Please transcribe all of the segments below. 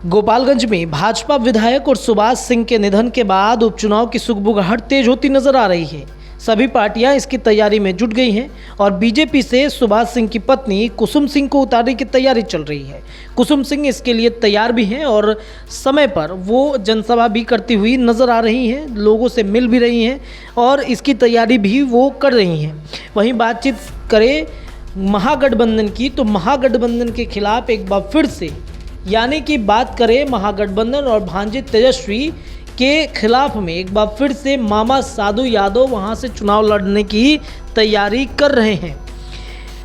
गोपालगंज में भाजपा विधायक और सुभाष सिंह के निधन के बाद उपचुनाव की सुगबुगाहट तेज होती नजर आ रही है। सभी पार्टियां इसकी तैयारी में जुट गई हैं और बीजेपी से सुभाष सिंह की पत्नी कुसुम सिंह को उतारने की तैयारी चल रही है। कुसुम सिंह इसके लिए तैयार भी हैं और समय पर वो जनसभा भी करती हुई नजर आ रही हैं, लोगों से मिल भी रही हैं और इसकी तैयारी भी वो कर रही हैं। वहीं बातचीत करें महागठबंधन की, तो महागठबंधन के खिलाफ एक बार फिर से यानी कि बात करें महागठबंधन और भांजे तेजस्वी के खिलाफ में एक बार फिर से मामा साधु यादव वहां से चुनाव लड़ने की तैयारी कर रहे हैं।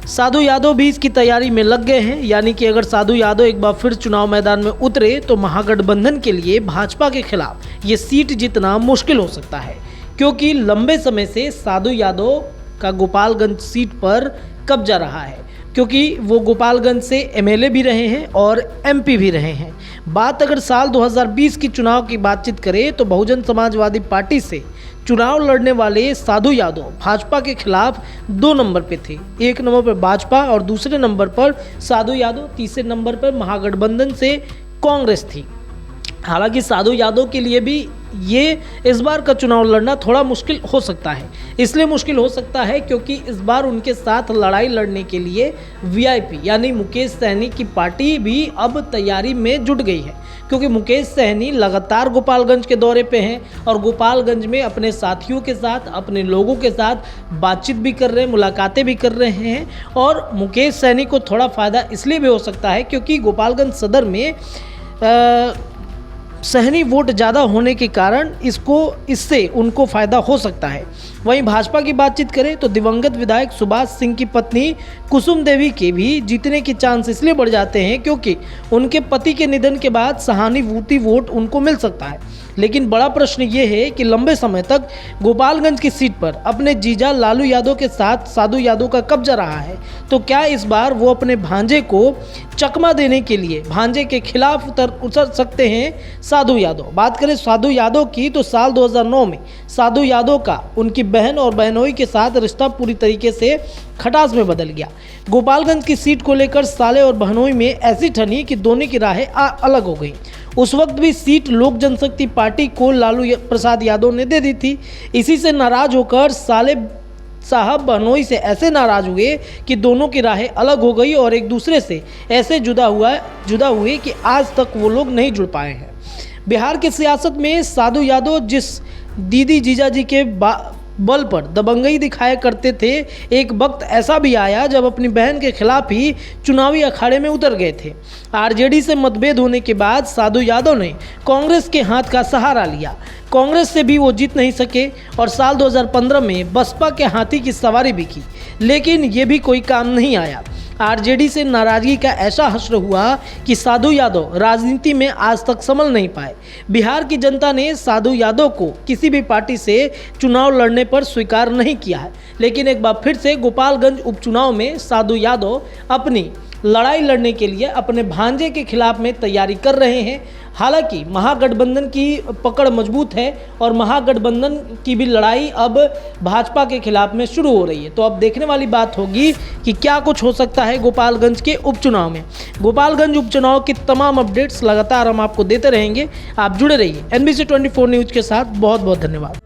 साधु यादव भी इसकी तैयारी में लग गए हैं, यानी कि अगर साधु यादव एक बार फिर चुनाव मैदान में उतरे तो महागठबंधन के लिए भाजपा के खिलाफ ये सीट जीतना मुश्किल हो सकता है, क्योंकि लंबे समय से साधु यादव का गोपालगंज सीट पर कब्जा रहा है, क्योंकि वो गोपालगंज से एमएलए भी रहे हैं और एमपी भी रहे हैं। बात अगर साल 2020 की चुनाव की बातचीत करें तो बहुजन समाजवादी पार्टी से चुनाव लड़ने वाले साधु यादव भाजपा के खिलाफ 2 नंबर पे थे। 1 नंबर पर भाजपा और दूसरे नंबर पर साधु यादव, तीसरे नंबर पर महागठबंधन से कांग्रेस थी। हालांकि साधु यादव के लिए भी ये इस बार का चुनाव लड़ना थोड़ा मुश्किल हो सकता है। इसलिए मुश्किल हो सकता है क्योंकि इस बार उनके साथ लड़ाई लड़ने के लिए वीआईपी यानी मुकेश सहनी की पार्टी भी अब तैयारी में जुट गई है, क्योंकि मुकेश सहनी लगातार गोपालगंज के दौरे पे हैं और गोपालगंज में अपने साथियों के साथ, अपने लोगों के साथ बातचीत भी कर रहे हैं, मुलाकातें भी कर रहे हैं। और मुकेश सहनी को थोड़ा फ़ायदा इसलिए भी हो सकता है क्योंकि गोपालगंज सदर में सहनी वोट ज़्यादा होने के कारण इससे उनको फ़ायदा हो सकता है। वहीं भाजपा की बातचीत करें तो दिवंगत विधायक सुभाष सिंह की पत्नी कुसुम देवी के भी जीतने के चांस इसलिए बढ़ जाते हैं क्योंकि उनके पति के निधन के बाद सहानुभूति वोट उनको मिल सकता है। लेकिन बड़ा प्रश्न ये है कि लंबे समय तक गोपालगंज की सीट पर अपने जीजा लालू यादव के साथ साधु यादव का कब्जा रहा है, तो क्या इस बार वो अपने भांजे को चकमा देने के लिए भांजे के खिलाफ उतर सकते हैं साधु यादव? बात करें साधु यादव की तो साल 2009 में साधु यादव का उनकी बहन और बहनोई के साथ रिश्ता पूरी तरीके से खटास में बदल गया। गोपालगंज की सीट को लेकर साले और बहनोई में ऐसी ठनी कि दोनों की राहें अलग हो गई। उस वक्त भी सीट लोक जनशक्ति पार्टी को लालू प्रसाद यादव ने दे दी थी। इसी से नाराज होकर साले साहब बहनोई से ऐसे नाराज हुए कि दोनों की राहें अलग हो गई और एक दूसरे से ऐसे जुदा हुए कि आज तक वो लोग नहीं जुड़ पाए हैं। बिहार की सियासत में साधु यादव जिस दीदी जीजाजी के बल पर दबंगई दिखाया करते थे, एक वक्त ऐसा भी आया जब अपनी बहन के खिलाफ ही चुनावी अखाड़े में उतर गए थे। आरजेडी से मतभेद होने के बाद साधु यादव ने कांग्रेस के हाथ का सहारा लिया। कांग्रेस से भी वो जीत नहीं सके और साल 2015 में बसपा के हाथी की सवारी भी की, लेकिन ये भी कोई काम नहीं आया। आरजेडी से नाराजगी का ऐसा हश्र हुआ कि साधु यादव राजनीति में आज तक संभल नहीं पाए। बिहार की जनता ने साधु यादव को किसी भी पार्टी से चुनाव लड़ने पर स्वीकार नहीं किया है, लेकिन एक बार फिर से गोपालगंज उपचुनाव में साधु यादव अपनी लड़ाई लड़ने के लिए अपने भांजे के खिलाफ में तैयारी कर रहे हैं। हालांकि महागठबंधन की पकड़ मजबूत है और महागठबंधन की भी लड़ाई अब भाजपा के खिलाफ में शुरू हो रही है। तो अब देखने वाली बात होगी कि क्या कुछ हो सकता है गोपालगंज के उपचुनाव में। गोपालगंज उपचुनाव की तमाम अपडेट्स लगातार हम आपको देते रहेंगे। आप जुड़े रहिए NBC 24 न्यूज़ के साथ। बहुत बहुत धन्यवाद।